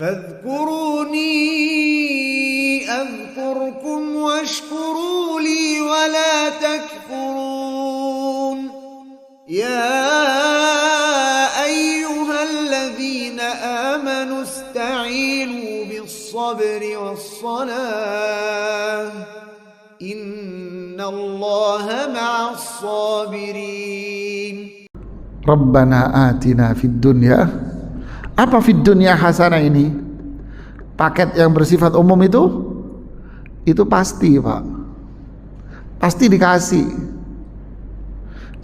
فاذكروني أذكركم واشكروا لي ولا تكفرون يا أيها الذين آمنوا استعينوا بالصبر والصلاة إن الله مع الصابرين. ربنا آتنا في الدنيا. Apa fid dunya hasanah ini? Paket yang bersifat umum itu pasti, Pak. Pasti dikasih.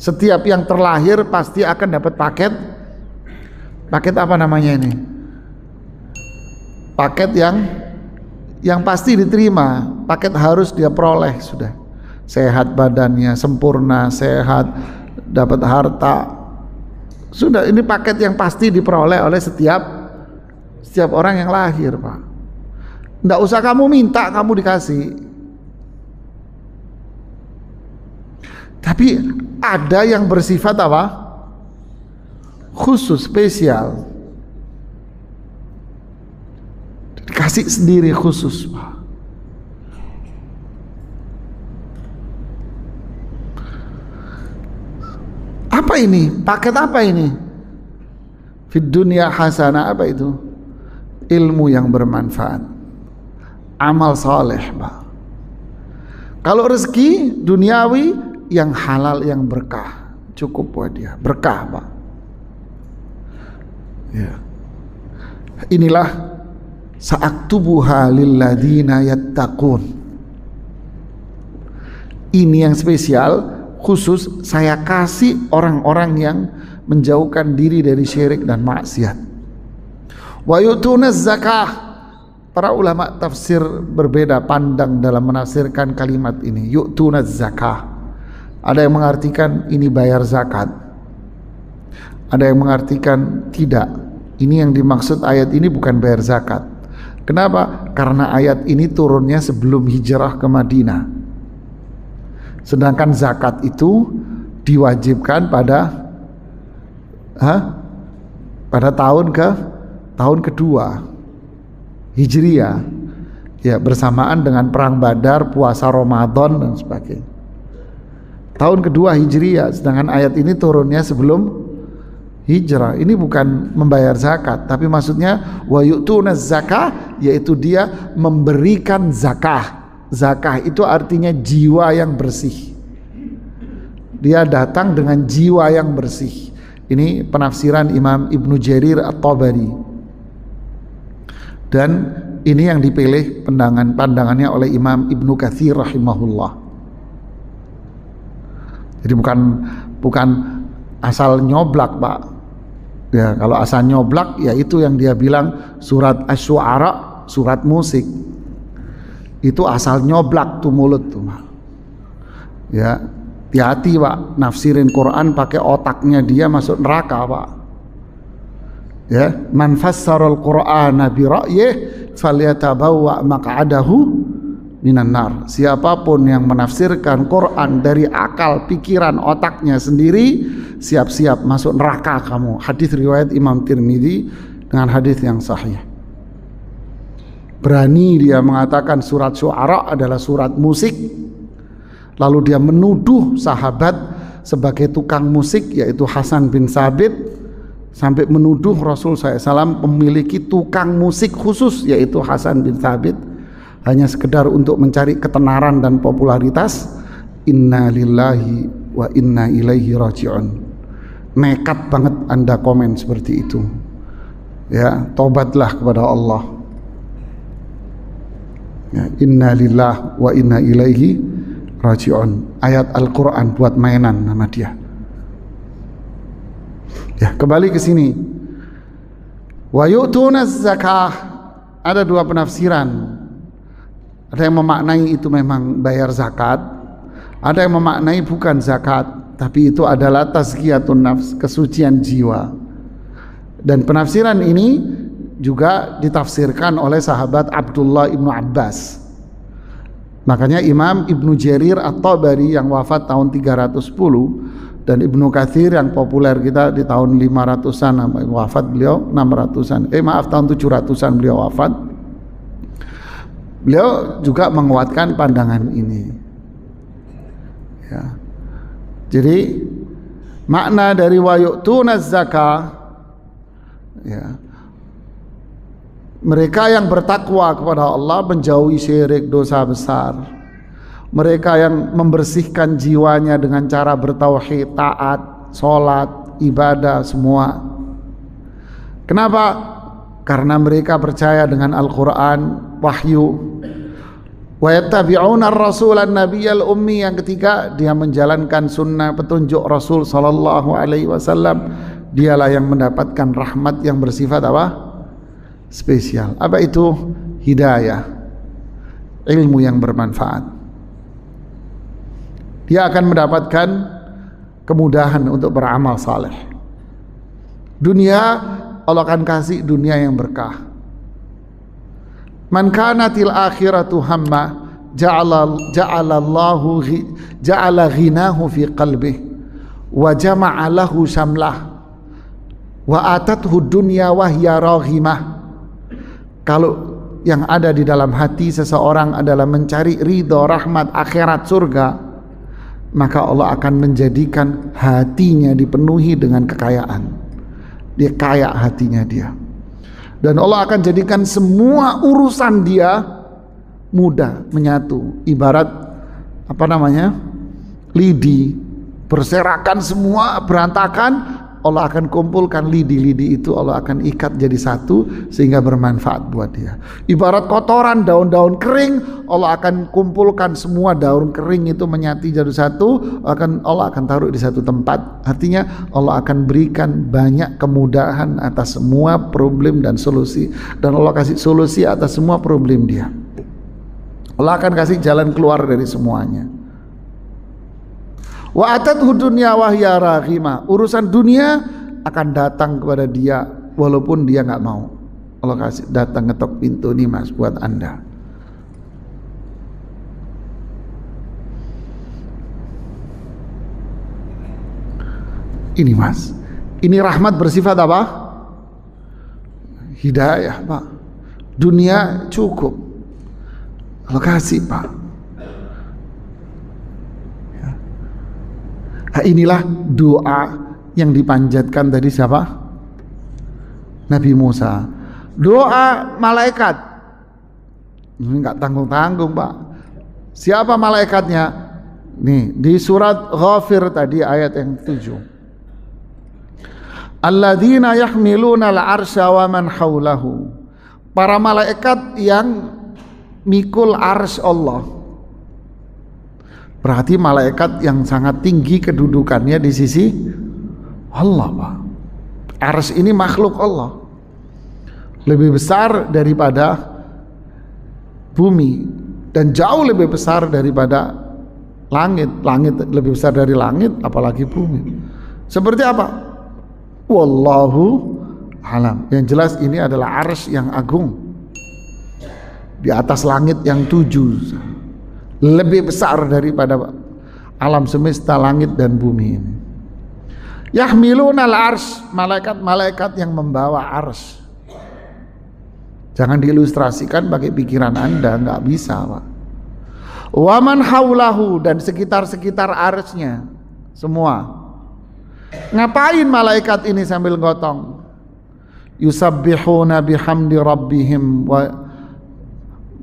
Setiap yang terlahir pasti akan dapat paket. Paket apa namanya ini? Paket yang pasti diterima. Paket harus dia peroleh sudah. Sehat badannya, sempurna, sehat, dapat harta. Sudah, ini paket yang pasti diperoleh oleh setiap orang yang lahir, Pak. Nggak usah kamu minta, kamu dikasih. Tapi ada yang bersifat apa? Khusus, spesial. Dikasih sendiri khusus, Pak. Apa ini? Paket apa ini? Fid dunya hasanah, apa itu? Ilmu yang bermanfaat, amal saleh, Pak. Kalau rezeki duniawi yang halal, yang berkah, cukup buat dia, berkah, Pak. Ya. Inilah sa'aktubuha lilladzina yattaqun. Ini yang spesial, khusus saya kasih orang-orang yang menjauhkan diri dari syirik dan maksiat. Wa yu'tunaz zakah. Para ulama tafsir berbeda pandang dalam menafsirkan kalimat ini. Yu'tunaz zakah. Ada yang mengartikan ini bayar zakat. Ada yang mengartikan tidak. Ini yang dimaksud ayat ini bukan bayar zakat. Kenapa? Karena ayat ini turunnya sebelum hijrah ke Madinah. Sedangkan zakat itu diwajibkan pada tahun kedua Hijriah, ya, bersamaan dengan perang Badar, puasa Ramadan dan sebagainya. Tahun kedua Hijriah, sedangkan ayat ini turunnya sebelum hijrah. Ini bukan membayar zakat, tapi maksudnya wa yu'tunaz zakah, yaitu dia memberikan zakah. Zakah itu artinya jiwa yang bersih. Dia datang dengan jiwa yang bersih. Ini penafsiran Imam Ibnu Jarir At-Tabari. Dan ini yang dipilih pandangannya oleh Imam Ibnu Katsir rahimahullah. Jadi bukan asal nyoblak, Pak. Ya, kalau asal nyoblak ya itu yang dia bilang surat Asy-Syu'ara, surat musik. Itu asal nyoblak tuh mulut tuh, Pak. Ya, hati-hati, Pak, nafsirin Quran pakai otaknya dia masuk neraka, Pak. Ya, man fassarul Qur'ana bi ra'yih falyatabawwa maq'adahu minan nar. Siapapun yang menafsirkan Quran dari akal, pikiran, otaknya sendiri, siap-siap masuk neraka kamu. Hadis riwayat Imam Tirmidzi dengan hadis yang sahih. Berani dia mengatakan surat Syu'ara adalah surat musik, lalu dia menuduh sahabat sebagai tukang musik, yaitu Hasan bin Sabit, sampai menuduh Rasul SAW memiliki tukang musik khusus, yaitu Hasan bin Sabit, hanya sekedar untuk mencari ketenaran dan popularitas. Inna lillahi wa inna ilaihi raji'un. Nekat banget Anda komen seperti itu, ya, tobatlah kepada Allah. Ya, inna lillah wa inna ilaihi raji'un. Ayat Al-Quran buat mainan nama dia. Ya, kembali ke sini. Wa yu'tunaz zakah. Ada dua penafsiran. Ada yang memaknai itu memang bayar zakat. Ada yang memaknai bukan zakat, tapi itu adalah tazkiyatun nafs, kesucian jiwa. Dan penafsiran ini juga ditafsirkan oleh sahabat Abdullah ibnu Abbas. Makanya Imam Ibnu Jarir At-Tabari yang wafat tahun 310 Dan Ibnu Katsir yang populer kita di tahun 500-an wafat beliau, 600-an. Tahun 700-an beliau wafat. Beliau juga menguatkan pandangan ini. Ya. Jadi makna dari wa yu'tunaz zakah, ya, mereka yang bertakwa kepada Allah, menjauhi syirik, dosa besar. Mereka yang membersihkan jiwanya dengan cara bertauhid, taat, sholat, ibadah, semua. Kenapa? Karena mereka percaya dengan Al-Quran, wahyu. Wa yattabi'una ar-rasulan nabiyyal ummi, yang ketiga dia menjalankan sunnah petunjuk Rasul sallallahu alaihi wasallam. Dialah yang mendapatkan rahmat yang bersifat apa? Spesial. Apa itu? Hidayah, ilmu yang bermanfaat. Dia akan mendapatkan kemudahan untuk beramal saleh. Dunia, Allah akan kasih dunia yang berkah. Man kanatil akhiratu hamma ja'ala ghinahu fi qalbih wa jama'a lahu syamlah wa atathu dunya wa hiya raghimah. Kalau yang ada di dalam hati seseorang adalah mencari ridho, rahmat, akhirat, surga, maka Allah akan menjadikan hatinya dipenuhi dengan kekayaan. Dia kaya hatinya dia. Dan Allah akan jadikan semua urusan dia mudah, menyatu. Ibarat lidi, berserakan semua, berantakan, Allah akan kumpulkan lidi-lidi itu, Allah akan ikat jadi satu sehingga bermanfaat buat dia. Ibarat kotoran, daun-daun kering, Allah akan kumpulkan semua daun kering itu menyatu jadi satu, Allah akan taruh di satu tempat. Artinya Allah akan berikan banyak kemudahan atas semua problem dan solusi, dan Allah kasih solusi atas semua problem dia. Allah akan kasih jalan keluar dari semuanya. Wa atathu dunya wa hiya raghimah. Urusan dunia akan datang kepada dia walaupun dia nggak mau. Allah kasih datang, ngetok pintu, nih mas buat Anda. Ini mas, ini rahmat bersifat apa? Hidayah pak. Dunia cukup, Allah kasih pak. Inilah doa yang dipanjatkan tadi siapa? Nabi Musa. Doa malaikat. Ini enggak tanggung-tanggung, Pak. Siapa malaikatnya? Nih, di surat Ghafir tadi ayat yang 7. Alladzina yahmiluna al-arsya wa man haulahu. Para malaikat yang mikul arsy Allah. Berarti malaikat yang sangat tinggi kedudukannya di sisi Allah, Pak. Arsy ini makhluk Allah, lebih besar daripada bumi dan jauh lebih besar daripada langit. Langit lebih besar dari langit, apalagi bumi. Seperti apa? Wallahu alam. Yang jelas ini adalah arsy yang agung di atas langit yang 7. Lebih besar daripada alam semesta, langit dan bumi ini. Yahmilunal arsy, malaikat-malaikat yang membawa arsy. Jangan diilustrasikan pakai pikiran Anda, nggak bisa, Pak. Wa man haulahu, dan sekitar-sekitar arsy-nya semua. Ngapain malaikat ini sambil gotong? Yusabbihuna bihamdi rabbihim wa.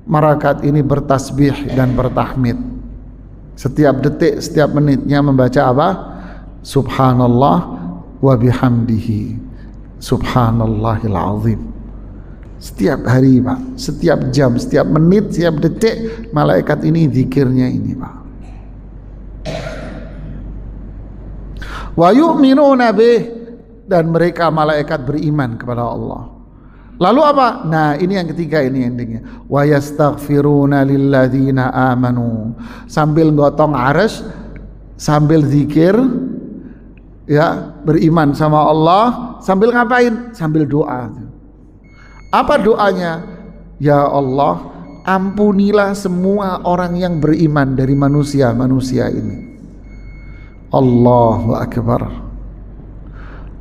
Malaikat ini bertasbih dan bertahmid. Setiap detik, setiap menitnya membaca apa? Subhanallah wa bihamdihi subhanallahil azim. Setiap hari, Pak, setiap jam, setiap menit, setiap detik, malaikat ini zikirnya ini, Pak. Wa yu'minuna bih, dan mereka malaikat beriman kepada Allah. Lalu apa? Nah, ini yang ketiga, ini endingnya. Wa yastaghfiruna lilladzina amanu. Sambil gotong arsy, sambil zikir, ya, beriman sama Allah, sambil ngapain? Sambil doa. Apa doanya? Ya Allah, ampunilah semua orang yang beriman dari manusia-manusia ini. Allahu Akbar.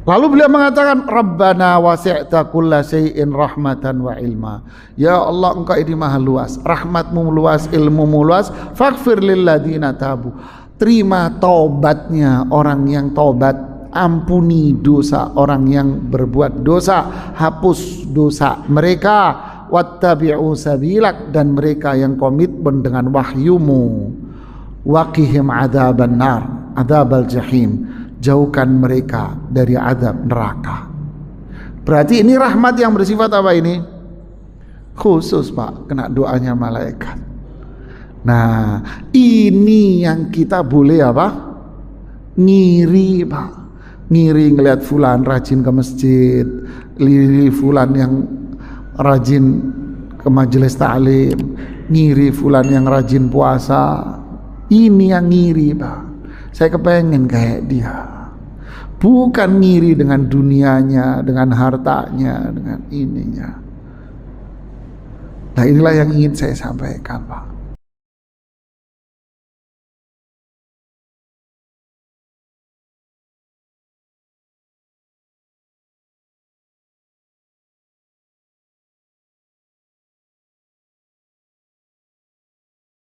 Lalu beliau mengatakan, Rabbana wasi'ta kulla syai'in rahmatan wa ilma. Ya Allah, engkau ini maha luas, rahmatmu luas, ilmumu luas. Faghfir lilladina tabu. Terima taubatnya orang yang taubat, ampuni dosa orang yang berbuat dosa, hapus dosa mereka. Wattabi'u sabilak, dan mereka yang komitmen dengan wahyumu. Waqihim adzaban nar, adzabal jahim. Jauhkan mereka dari azab neraka. Berarti ini rahmat yang bersifat apa ini? Khusus Pak, kena doanya malaikat. Nah, ini yang kita boleh apa? Ngiri Pak. Ngiri ngelihat fulan rajin ke masjid, ngiri fulan yang rajin ke majelis ta'lim, ngiri fulan yang rajin puasa. Ini yang ngiri Pak. Saya kepengen kayak dia. Bukan ngiri dengan dunianya, dengan hartanya, dengan ininya. Nah inilah yang ingin saya sampaikan Pak.